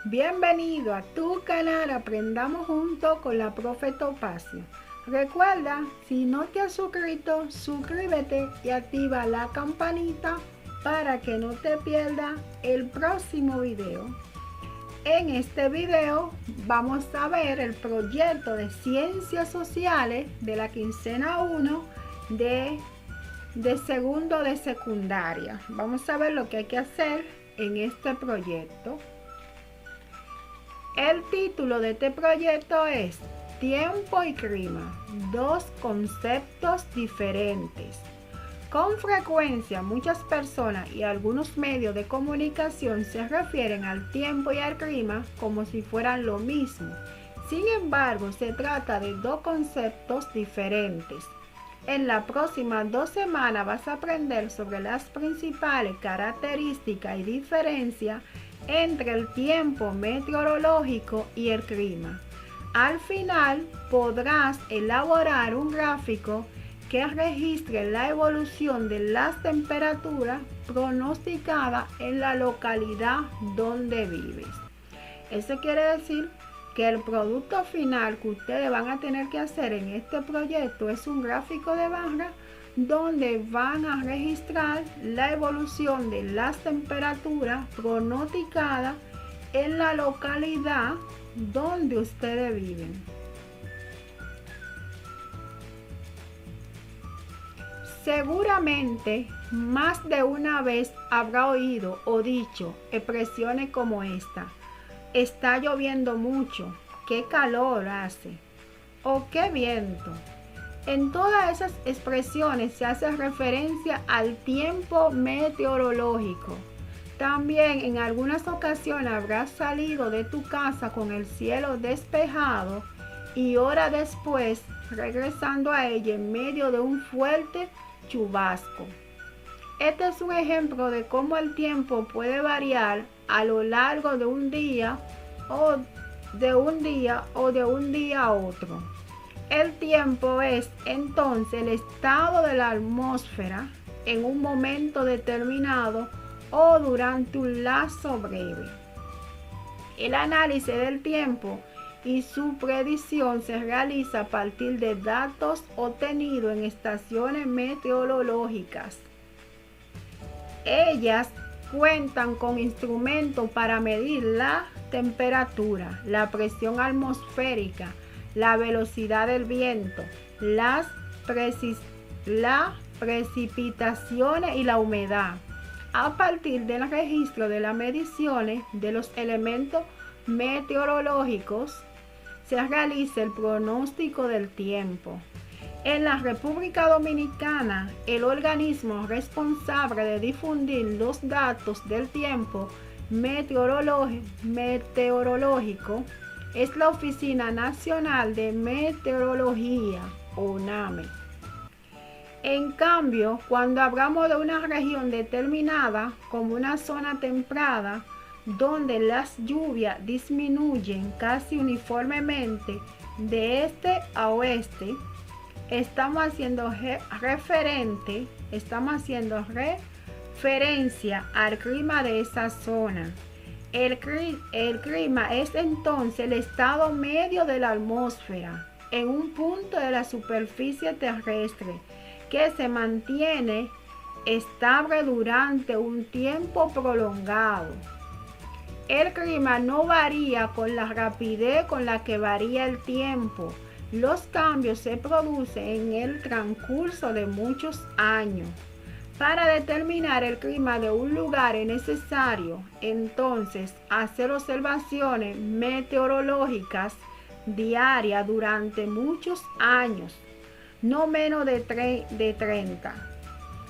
Bienvenido a tu canal Aprendamos Juntos con la Profe Topacio. Recuerda, si no te has suscrito, suscríbete y activa la campanita para que no te pierdas el próximo video. En este video vamos a ver el proyecto de Ciencias Sociales de la quincena 1 de segundo de secundaria. Vamos a ver lo que hay que hacer en este proyecto. El título de este proyecto es Tiempo y clima, dos conceptos diferentes. Con frecuencia muchas personas y algunos medios de comunicación se refieren al tiempo y al clima como si fueran lo mismo. Sin embargo, se trata de dos conceptos diferentes. En las próximas 2 semanas vas a aprender sobre las principales características y diferencias entre el tiempo meteorológico y el clima. Al final podrás elaborar un gráfico que registre la evolución de las temperaturas pronosticadas en la localidad donde vives. Eso quiere decir que el producto final que ustedes van a tener que hacer en este proyecto es un gráfico de barra donde van a registrar la evolución de las temperaturas pronosticadas en la localidad donde ustedes viven. Seguramente más de una vez habrá oído o dicho expresiones como esta: está lloviendo mucho, qué calor hace, o qué viento. En todas esas expresiones se hace referencia al tiempo meteorológico. También en algunas ocasiones habrás salido de tu casa con el cielo despejado y horas después regresando a ella en medio de un fuerte chubasco. Este es un ejemplo de cómo el tiempo puede variar a lo largo de un día o de un día a otro. El tiempo es entonces el estado de la atmósfera en un momento determinado o durante un lapso breve. El análisis del tiempo y su predicción se realiza a partir de datos obtenidos en estaciones meteorológicas. Ellas cuentan con instrumentos para medir la temperatura, la presión atmosférica, la velocidad del viento, las precipitaciones y la humedad. A partir del registro de las mediciones de los elementos meteorológicos, se realiza el pronóstico del tiempo. En la República Dominicana, el organismo responsable de difundir los datos del tiempo meteorológico es la Oficina Nacional de Meteorología, ONAME. En cambio, cuando hablamos de una región determinada, como una zona templada, donde las lluvias disminuyen casi uniformemente de este a oeste, estamos haciendo referencia al clima de esa zona. El clima es entonces el estado medio de la atmósfera en un punto de la superficie terrestre que se mantiene estable durante un tiempo prolongado. El clima no varía con la rapidez con la que varía el tiempo. Los cambios se producen en el transcurso de muchos años. Para determinar el clima de un lugar es necesario, entonces, hacer observaciones meteorológicas diarias durante muchos años, no menos de 30.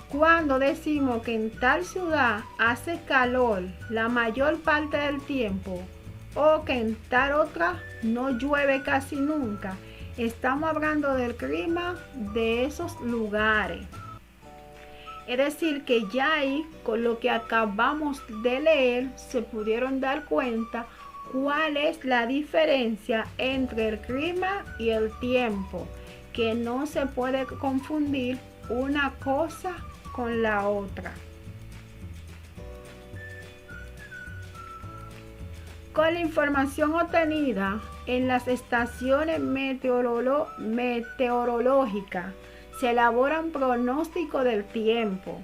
Cuando decimos que en tal ciudad hace calor la mayor parte del tiempo o que en tal otra no llueve casi nunca, estamos hablando del clima de esos lugares. Es decir, que ya ahí, con lo que acabamos de leer, se pudieron dar cuenta cuál es la diferencia entre el clima y el tiempo, que no se puede confundir una cosa con la otra. Con la información obtenida en las estaciones meteorológicas se elaboran pronósticos del tiempo.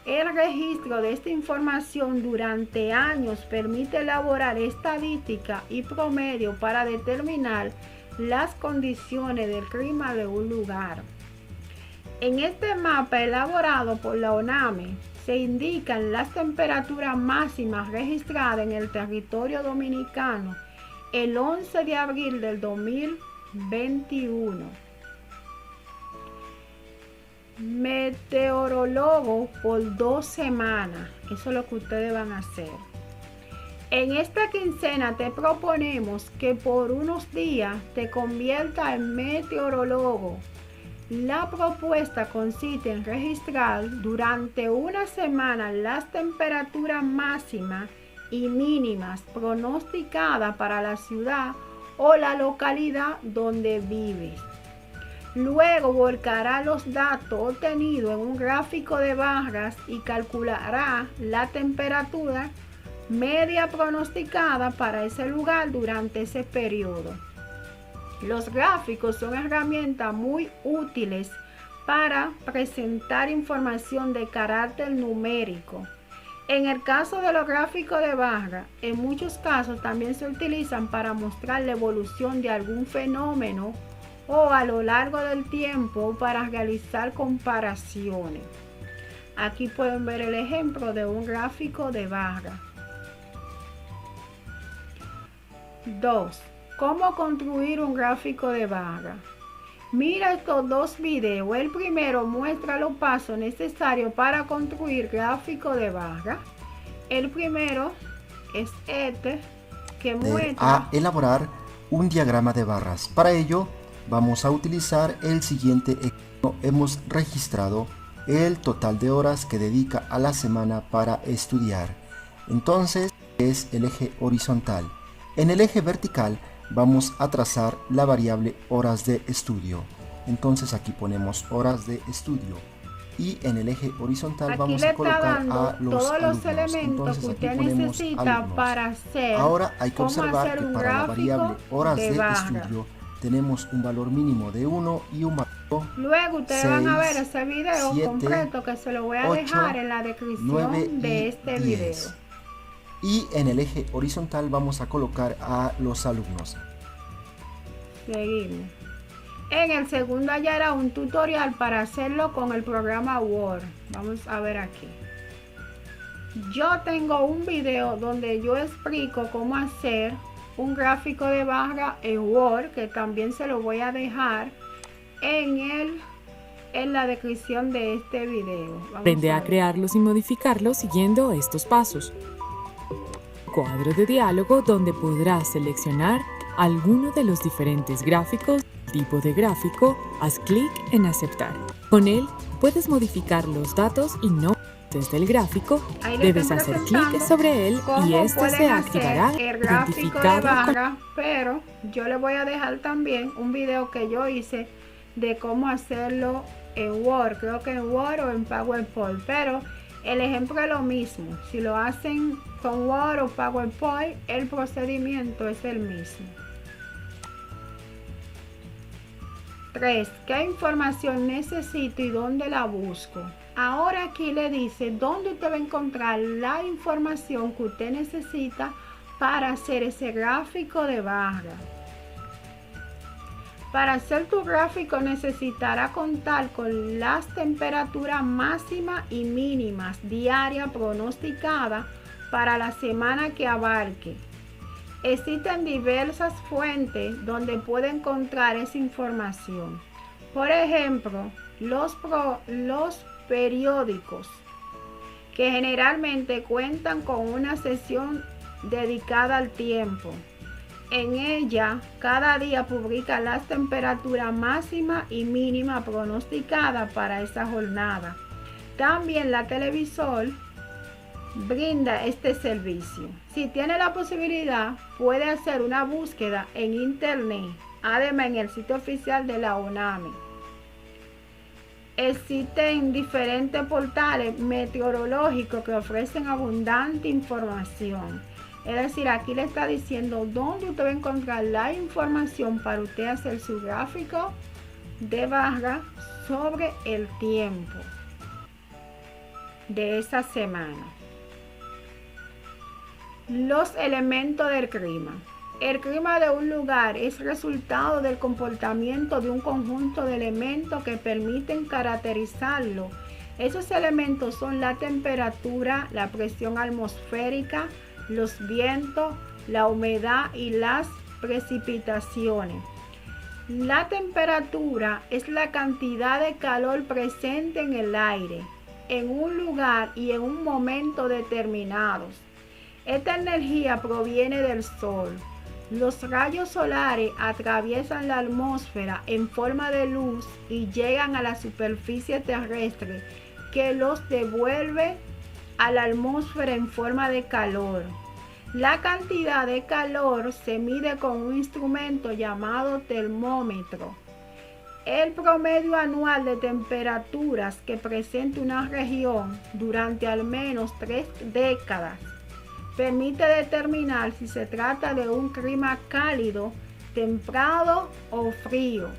El registro de esta información durante años permite elaborar estadísticas y promedio para determinar las condiciones del clima de un lugar. En este mapa elaborado por la ONAME se indican las temperaturas máximas registradas en el territorio dominicano el 11 de abril del 2021. Meteorólogo por 2 semanas. Eso es lo que ustedes van a hacer. En esta quincena te proponemos que por unos días te conviertas en meteorólogo. La propuesta consiste en registrar durante una semana las temperaturas máximas y mínimas pronosticadas para la ciudad o la localidad donde vives. Luego volcará los datos obtenidos en un gráfico de barras y calculará la temperatura media pronosticada para ese lugar durante ese periodo. Los gráficos son herramientas muy útiles para presentar información de carácter numérico. En el caso de los gráficos de barra, en muchos casos también se utilizan para mostrar la evolución de algún fenómeno o a lo largo del tiempo para realizar comparaciones. Aquí pueden ver el ejemplo de un gráfico de barra. 2. ¿Cómo construir un gráfico de barra? Mira estos dos videos. El primero muestra los pasos necesarios para construir gráfico de barra. El primero es este, que muestra a elaborar un diagrama de barras. Para ello vamos a utilizar el siguiente ejemplo. Hemos registrado el total de horas que dedica a la semana para estudiar. Entonces es el eje horizontal. En el eje vertical vamos a trazar la variable horas de estudio. Entonces aquí ponemos horas de estudio y en el eje horizontal aquí vamos le a colocar a los todos alumnos. los elementos Entonces que aquí usted ponemos necesita alumnos. para hacer. Ahora hay que cómo observar hacer que un para la variable gráfico horas de barra. estudio tenemos un valor mínimo de 1 y un valor Luego ustedes 6, van a ver ese video 7, completo que se lo voy a 8, dejar en la descripción 9 y de este 10. video. Y en el eje horizontal vamos a colocar a los alumnos. Seguimos. En el segundo hallará un tutorial para hacerlo con el programa Word. Vamos a ver aquí. Yo tengo un video donde yo explico cómo hacer un gráfico de barra en Word, que también se lo voy a dejar en la descripción de este video. Aprende a crearlos y modificarlos siguiendo estos pasos. Cuadro de diálogo donde podrás seleccionar alguno de los diferentes gráficos. Tipo de gráfico, haz clic en aceptar. Con él puedes modificar los datos y no desde el gráfico. Debes hacer clic sobre él y este se activará el gráfico de identificado barra, pero yo le voy a dejar también un video que yo hice de cómo hacerlo en Word, creo que en Word o en PowerPoint, pero el ejemplo es lo mismo. Si lo hacen con Word o PowerPoint, el procedimiento es el mismo. 3. ¿Qué información necesito y dónde la busco? Ahora aquí le dice dónde usted va a encontrar la información que usted necesita para hacer ese gráfico de barra. Para hacer tu gráfico necesitará contar con las temperaturas máximas y mínimas diarias pronosticadas para la semana que abarque. Existen diversas fuentes donde puede encontrar esa información. Por ejemplo, los periódicos, que generalmente cuentan con una sección dedicada al tiempo. En ella, cada día publica las temperaturas máximas y mínimas pronosticadas para esa jornada. También la televisor brinda este servicio. Si tiene la posibilidad, puede hacer una búsqueda en internet, además en el sitio oficial de la ONAME. Existen diferentes portales meteorológicos que ofrecen abundante información. Es decir, aquí le está diciendo dónde usted va a encontrar la información para usted hacer su gráfico de barra sobre el tiempo de esa semana. Los elementos del clima. El clima de un lugar es resultado del comportamiento de un conjunto de elementos que permiten caracterizarlo. Esos elementos son la temperatura, la presión atmosférica, los vientos, la humedad y las precipitaciones. La temperatura es la cantidad de calor presente en el aire, en un lugar y en un momento determinados. Esta energía proviene del sol. Los rayos solares atraviesan la atmósfera en forma de luz y llegan a la superficie terrestre, que los devuelve a la atmósfera en forma de calor. La cantidad de calor se mide con un instrumento llamado termómetro. El promedio anual de temperaturas que presenta una región durante al menos 3 décadas permite determinar si se trata de un clima cálido, templado o frío.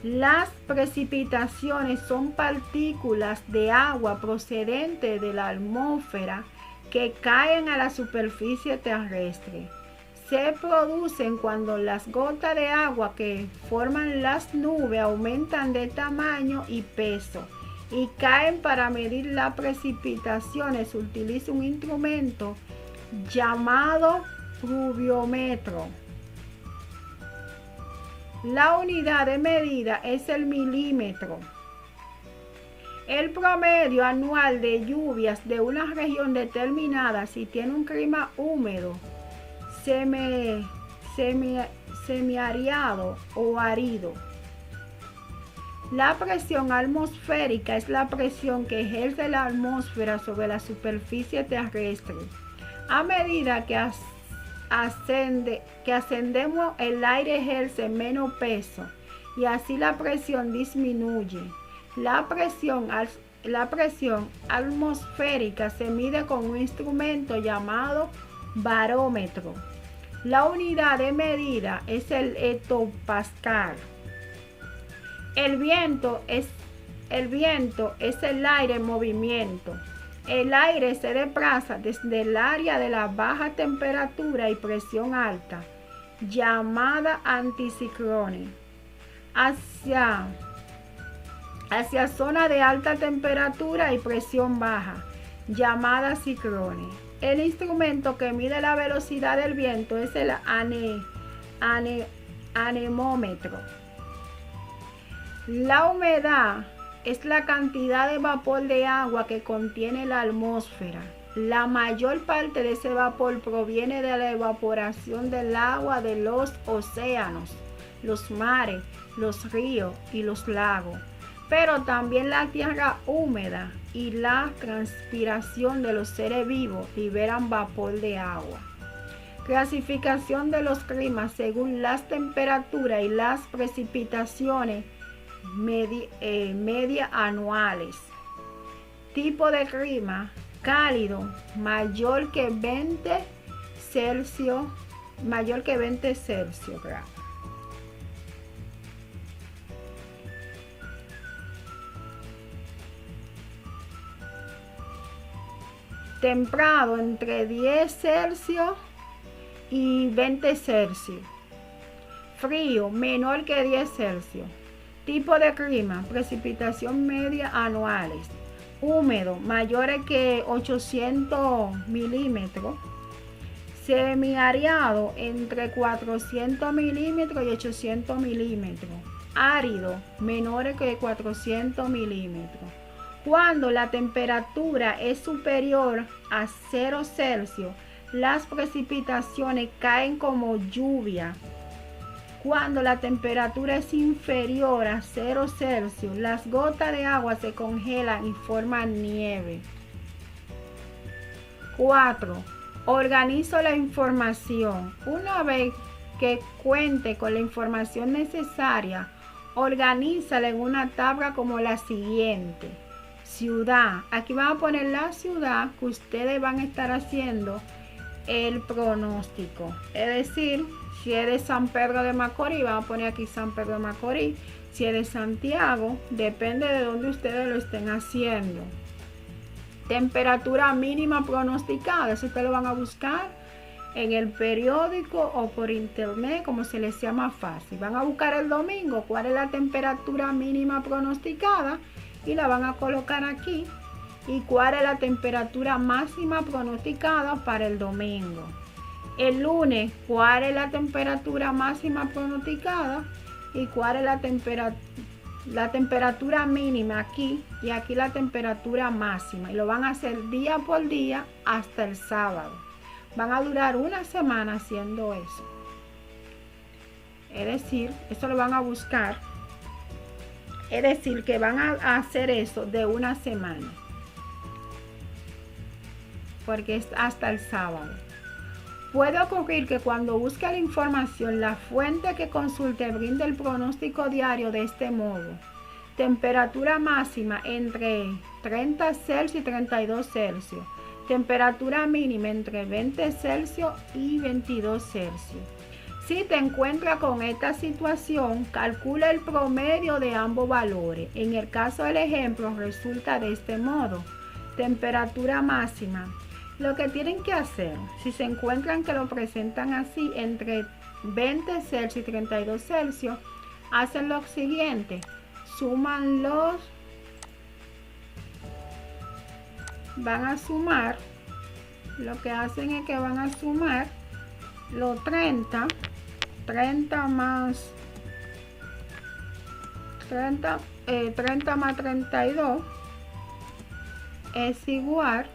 Las precipitaciones son partículas de agua procedentes de la atmósfera que caen a la superficie terrestre. Se producen cuando las gotas de agua que forman las nubes aumentan de tamaño y peso y caen. Para medir las precipitaciones se utiliza un instrumento llamado pluviómetro. La unidad de medida es el milímetro. El promedio anual de lluvias de una región determinada, si tiene un clima húmedo, semiárido o árido. La presión atmosférica es la presión que ejerce la atmósfera sobre la superficie terrestre. A medida que ascendemos, el aire ejerce menos peso y así la presión disminuye. La presión atmosférica se mide con un instrumento llamado barómetro. La unidad de medida es el hectopascal. El viento es el aire en movimiento. El aire se desplaza desde el área de la baja temperatura y presión alta, llamada anticiclone, hacia zona de alta temperatura y presión baja, llamada ciclone. El instrumento que mide la velocidad del viento es el anemómetro. La humedad es la cantidad de vapor de agua que contiene la atmósfera. La mayor parte de ese vapor proviene de la evaporación del agua de los océanos, los mares, los ríos y los lagos. Pero también la tierra húmeda y la transpiración de los seres vivos liberan vapor de agua. Clasificación de los climas según las temperaturas y las precipitaciones media anuales. Tipo de clima: cálido, mayor que 20 Celsius grados. Templado, entre 10 Celsius y 20 Celsius. Frío, menor que 10 Celsius. Tipo de clima: precipitación media anuales. Húmedo, mayores que 800 milímetros. Semiárido, entre 400 milímetros y 800 milímetros. Árido, menores que 400 milímetros. Cuando la temperatura es superior a 0 Celsius, las precipitaciones caen como lluvia. Cuando la temperatura es inferior a 0 Celsius, las gotas de agua se congelan y forman nieve. 4. Organizo la información. Una vez que cuente con la información necesaria, organízala en una tabla como la siguiente. Ciudad. Aquí van a poner la ciudad que ustedes van a estar haciendo el pronóstico. Es decir, si es de San Pedro de Macorís, vamos a poner aquí San Pedro de Macorís. Si es de Santiago, depende de dónde ustedes lo estén haciendo. Temperatura mínima pronosticada, eso ustedes lo van a buscar en el periódico o por internet, como se les sea más fácil. Van a buscar el domingo cuál es la temperatura mínima pronosticada y la van a colocar aquí. Y cuál es la temperatura máxima pronosticada para el domingo. El lunes, cuál es la temperatura máxima pronosticada y cuál es la temperatura mínima aquí y aquí la temperatura máxima. Y lo van a hacer día por día hasta el sábado. Van a durar una semana haciendo eso. Es decir, eso lo van a buscar. Es decir, que van a hacer eso de una semana. Porque es hasta el sábado. Puede ocurrir que cuando busque la información, la fuente que consulte brinde el pronóstico diario de este modo. Temperatura máxima entre 30 Celsius y 32 Celsius. Temperatura mínima entre 20 Celsius y 22 Celsius. Si te encuentras con esta situación, calcula el promedio de ambos valores. En el caso del ejemplo, resulta de este modo. Temperatura máxima. Lo que tienen que hacer, si se encuentran que lo presentan así, entre 20 Celsius y 32 Celsius, hacen lo siguiente. Suman van a sumar, lo que hacen es que van a sumar los 30 más 30 más 32 es igual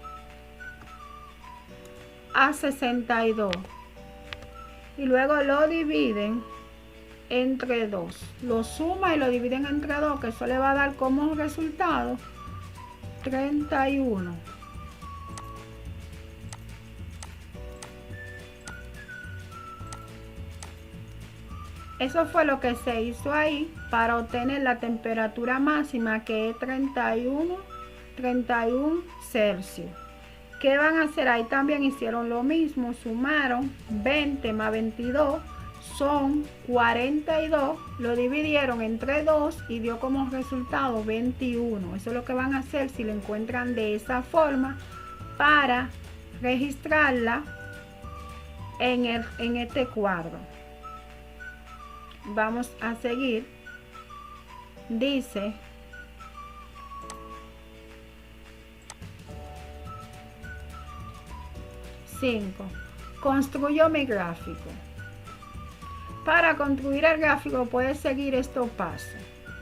a 62 y luego lo dividen entre 2, lo suman y lo dividen entre 2, que eso le va a dar como resultado 31. Eso fue lo que se hizo ahí para obtener la temperatura máxima, que es 31 Celsius. ¿Qué van a hacer? Ahí también hicieron lo mismo, sumaron 20 más 22 son 42, lo dividieron entre 2 y dio como resultado 21. Eso es lo que van a hacer si lo encuentran de esa forma para registrarla en este cuadro. Vamos a seguir. Dice: construyo mi gráfico. Para construir el gráfico puedes seguir estos pasos.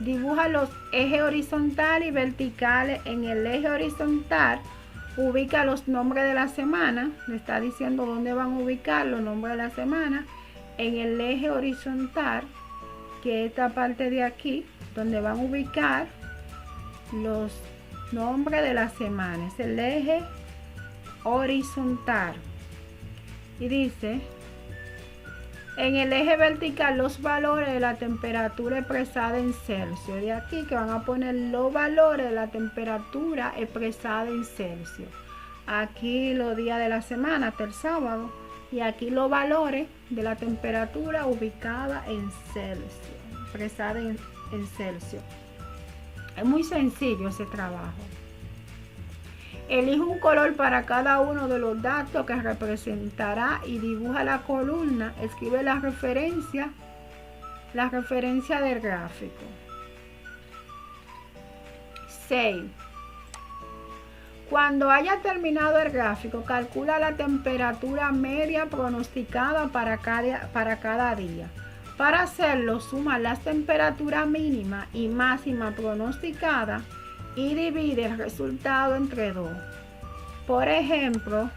Dibuja los ejes horizontales y verticales. En el eje horizontal ubica los nombres de la semana. Le está diciendo dónde van a ubicar los nombres de la semana. En el eje horizontal, que es esta parte de aquí, donde van a ubicar los nombres de la semana. Es el eje horizontal. Y dice: en el eje vertical, los valores de la temperatura expresada en Celsius. De aquí que van a poner los valores de la temperatura expresada en Celsius. Aquí los días de la semana hasta el sábado. Y aquí los valores de la temperatura ubicada en Celsius, expresada en Celsius. Es muy sencillo ese trabajo. Elige un color para cada uno de los datos que representará y dibuja la columna. Escribe la referencia del gráfico. 6. Cuando haya terminado el gráfico, calcula la temperatura media pronosticada para cada día. Para hacerlo, suma las temperaturas mínima y máxima pronosticadas y divide el resultado entre 2. Por ejemplo,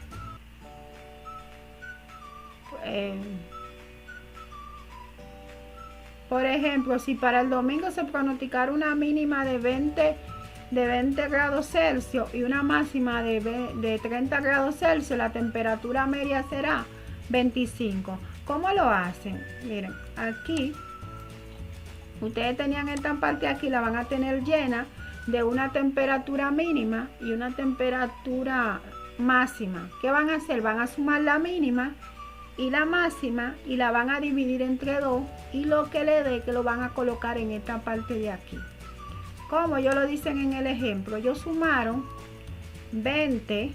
si para el domingo se pronosticara una mínima de 20 grados Celsius y una máxima de 30 grados Celsius, la temperatura media será 25. ¿Cómo lo hacen? Miren, aquí ustedes tenían esta parte aquí, la van a tener llena de una temperatura mínima y una temperatura máxima. ¿Qué van a hacer? Van a sumar la mínima y la máxima y la van a dividir entre 2 y lo que le dé que lo van a colocar en esta parte de aquí. Como ellos lo dicen en el ejemplo, ellos sumaron 20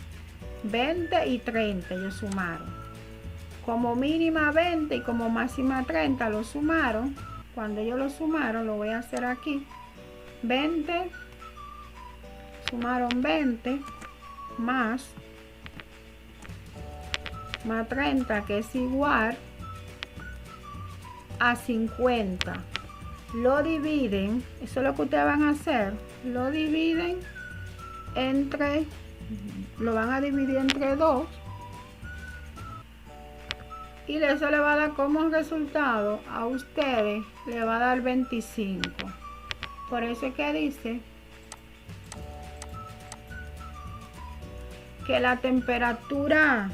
y 30, ellos sumaron. Como mínima 20 y como máxima 30 lo sumaron. Cuando ellos lo sumaron, lo voy a hacer aquí. 20, sumaron 20 más 30, que es igual a 50. Lo dividen, eso es lo que ustedes van a hacer, lo dividen entre, lo van a dividir entre 2 y eso le va a dar como resultado a ustedes, le va a dar 25. Por eso es que dice que la temperatura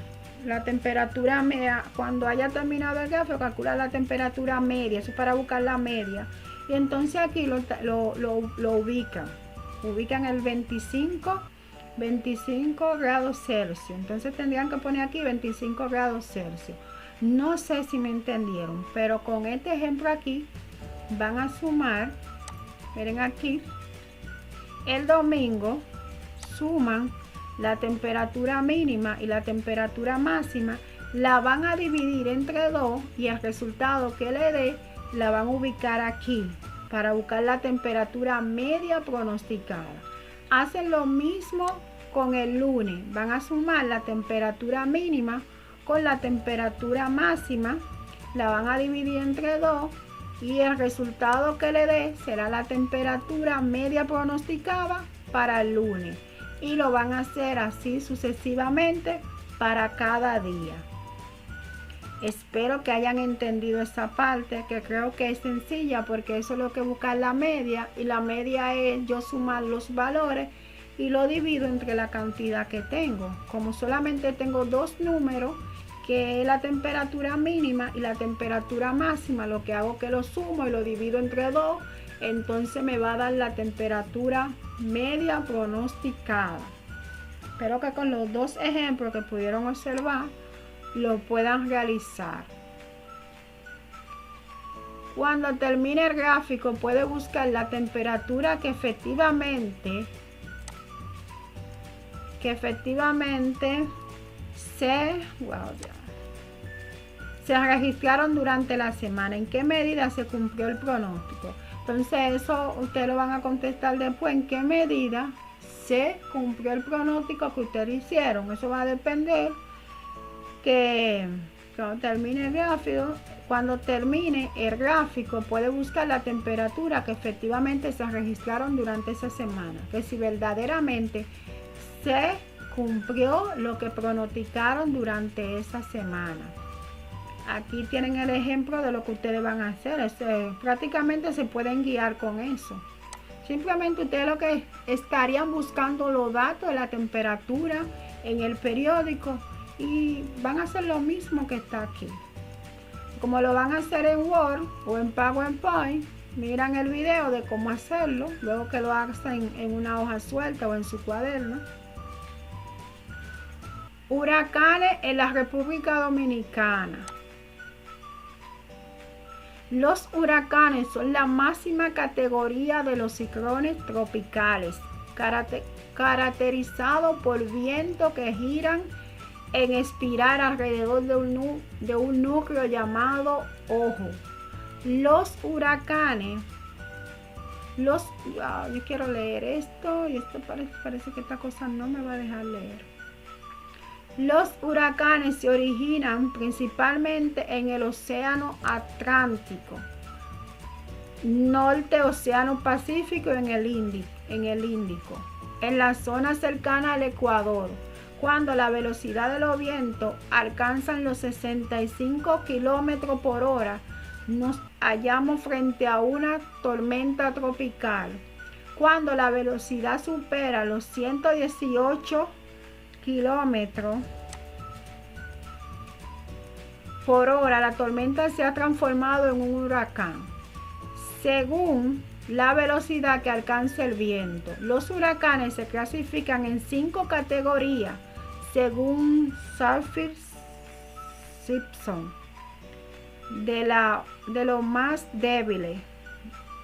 media, cuando haya terminado el gráfico, calcula la temperatura media, eso es para buscar la media. Y entonces aquí lo ubican el 25 grados Celsius. Entonces tendrían que poner aquí 25 grados Celsius. No sé si me entendieron, pero con este ejemplo aquí van a sumar, miren aquí, el domingo suman la temperatura mínima y la temperatura máxima, la van a dividir entre 2 y el resultado que le dé la van a ubicar aquí para buscar la temperatura media pronosticada. Hacen lo mismo con el lunes, van a sumar la temperatura mínima con la temperatura máxima, la van a dividir entre 2 y el resultado que le dé será la temperatura media pronosticada para el lunes. Y lo van a hacer así sucesivamente para cada día. Espero que hayan entendido esa parte, que creo que es sencilla, porque eso es lo que busca la media, y la media es yo sumar los valores y lo divido entre la cantidad que tengo. Como solamente tengo 2 números, que es la temperatura mínima y la temperatura máxima, lo que hago es que lo sumo y lo divido entre 2, entonces me va a dar la temperatura media pronosticada. Espero que con los 2 ejemplos que pudieron observar lo puedan realizar. Cuando termine el gráfico puede buscar la temperatura que efectivamente se registraron durante la semana, en qué medida se cumplió el pronóstico. Entonces eso ustedes lo van a contestar después, en qué medida se cumplió el pronóstico que ustedes hicieron. Eso va a depender que cuando termine el gráfico puede buscar la temperatura que efectivamente se registraron durante esa semana, que si verdaderamente se cumplió lo que pronosticaron durante esa semana. Aquí tienen el ejemplo de lo que ustedes van a hacer. Prácticamente se pueden guiar con eso. Simplemente ustedes lo que estarían buscando los datos de la temperatura en el periódico y van a hacer lo mismo que está aquí. Como lo van a hacer en Word o en PowerPoint, miran el video de cómo hacerlo, luego que lo hacen en una hoja suelta o en su cuaderno. Huracanes en la República Dominicana. Los huracanes son la máxima categoría de los ciclones tropicales, caracterizados por vientos que giran en espiral alrededor de un núcleo llamado ojo. Los huracanes, yo quiero leer esto y esto parece que esta cosa no me va a dejar leer. Los huracanes se originan principalmente en el Océano Atlántico, Norte Océano Pacífico y en el Índico, en la zona cercana al Ecuador, cuando la velocidad de los vientos alcanzan los 65 kilómetros por hora. Nos hallamos frente a una tormenta tropical. Cuando la velocidad supera los 118 kilómetros por hora, la tormenta se ha transformado en un huracán. Según la velocidad que alcanza el viento, los huracanes se clasifican en 5 categorías según Saffir-Simpson, de los más débiles.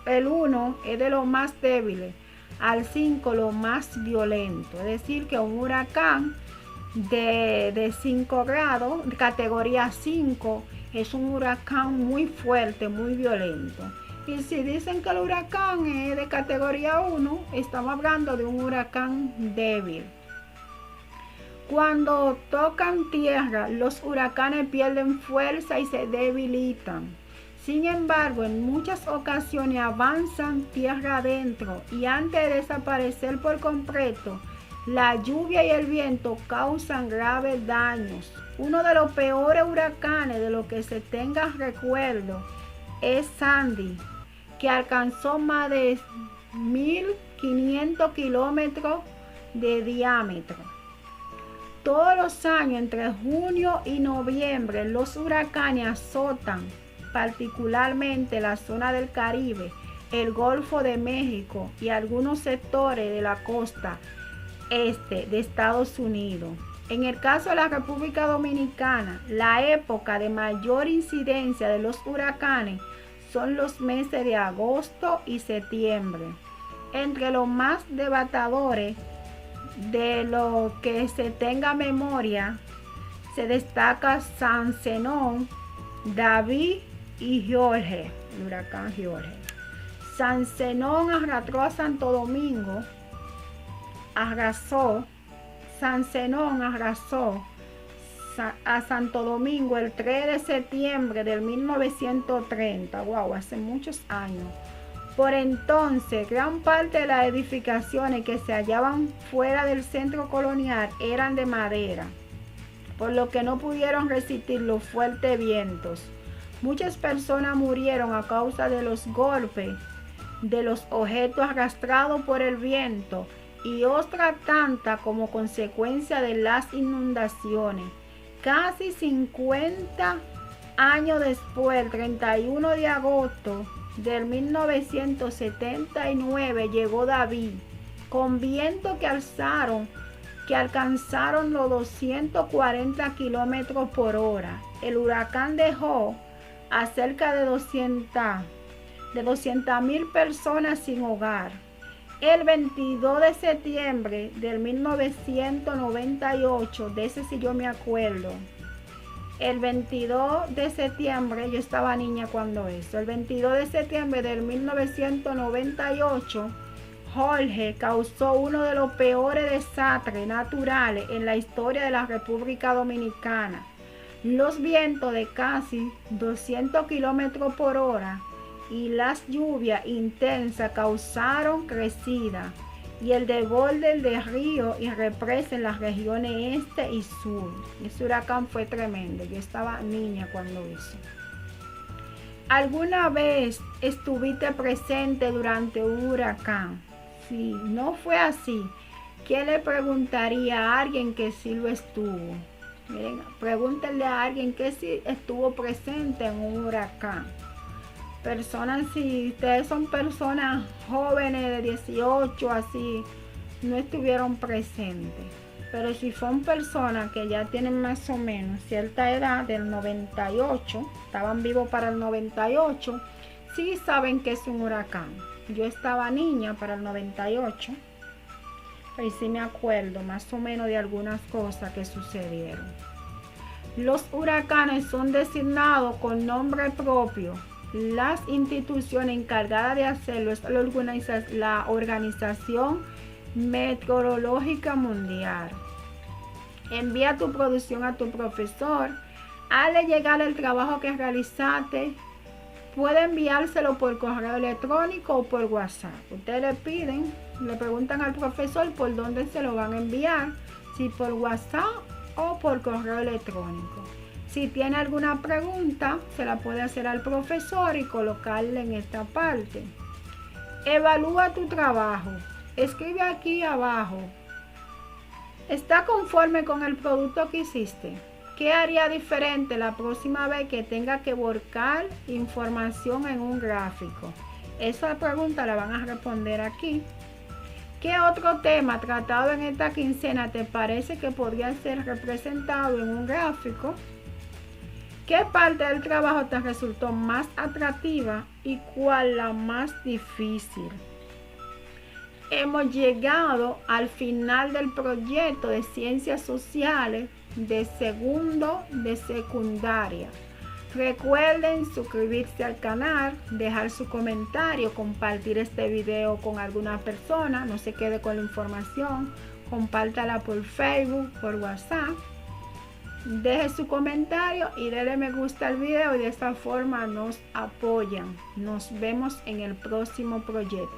El 1 es de los más débiles, al 5 lo más violento. Es decir, que un huracán de 5 grados, categoría 5, es un huracán muy fuerte, muy violento. Y si dicen que el huracán es de categoría 1, estamos hablando de un huracán débil. Cuando tocan tierra, los huracanes pierden fuerza y se debilitan. Sin embargo, en muchas ocasiones avanzan tierra adentro y antes de desaparecer por completo, la lluvia y el viento causan graves daños. Uno de los peores huracanes de los que se tenga recuerdo es Sandy, que alcanzó más de 1.500 kilómetros de diámetro. Todos los años, entre junio y noviembre, los huracanes azotan particularmente la zona del Caribe, el Golfo de México y algunos sectores de la costa este de Estados Unidos. En el caso de la República Dominicana, la época de mayor incidencia de los huracanes son los meses de agosto y septiembre. Entre los más devastadores de lo que se tenga memoria, se destaca San Zenón, David y Jorge, el huracán Jorge. San Zenón arrastró a Santo Domingo, San Zenón arrasó a Santo Domingo el 3 de septiembre del 1930, wow, hace muchos años. Por entonces, gran parte de las edificaciones que se hallaban fuera del centro colonial eran de madera, por lo que no pudieron resistir los fuertes vientos. Muchas personas murieron a causa de los golpes de los objetos arrastrados por el viento y otras tantas como consecuencia de las inundaciones. Casi 50 años después, el 31 de agosto del 1979, llegó David, con vientos que alcanzaron los 240 kilómetros por hora. El huracán dejó a cerca de 200,000 personas sin hogar. El 22 de septiembre del 1998, de ese sí yo me acuerdo. El 22 de septiembre, yo estaba niña cuando eso. El 22 de septiembre del 1998, Jorge causó uno de los peores desastres naturales en la historia de la República Dominicana. Los vientos de casi 200 kilómetros por hora y las lluvias intensas causaron crecida y el desborde de ríos y represas en las regiones este y sur. Ese huracán fue tremendo. Yo estaba niña cuando hizo. ¿Alguna vez estuviste presente durante un huracán? Si no fue así, ¿qué le preguntaría a alguien que sí lo estuvo? Miren, pregúntenle a alguien que sí estuvo presente en un huracán. Personas, si ustedes son personas jóvenes de 18, así, no estuvieron presentes. Pero si son personas que ya tienen más o menos cierta edad, del 98, estaban vivos para el 98, sí saben que es un huracán. Yo estaba niña para el 98, y sí me acuerdo más o menos de algunas cosas que sucedieron. Los huracanes son designados con nombre propio. Las instituciones encargadas de hacerlo es la Organización Meteorológica Mundial. Envía tu producción a tu profesor. Hazle llegar el trabajo que realizaste. Puede enviárselo por correo electrónico o por WhatsApp. Ustedes le preguntan al profesor por dónde se lo van a enviar, si por WhatsApp o por correo electrónico. Si tiene alguna pregunta, se la puede hacer al profesor y colocarle en esta parte. Evalúa tu trabajo. Escribe aquí abajo. ¿Está conforme con el producto que hiciste? ¿Qué haría diferente la próxima vez que tenga que volcar información en un gráfico? Esa pregunta la van a responder aquí. ¿Qué otro tema tratado en esta quincena te parece que podría ser representado en un gráfico? ¿Qué parte del trabajo te resultó más atractiva y cuál la más difícil? Hemos llegado al final del proyecto de Ciencias Sociales de segundo de secundaria. Recuerden suscribirse al canal, dejar su comentario, compartir este video con alguna persona, no se quede con la información, compártala por Facebook, por WhatsApp. Deje su comentario y denle me gusta al video y de esta forma nos apoyan. Nos vemos en el próximo proyecto.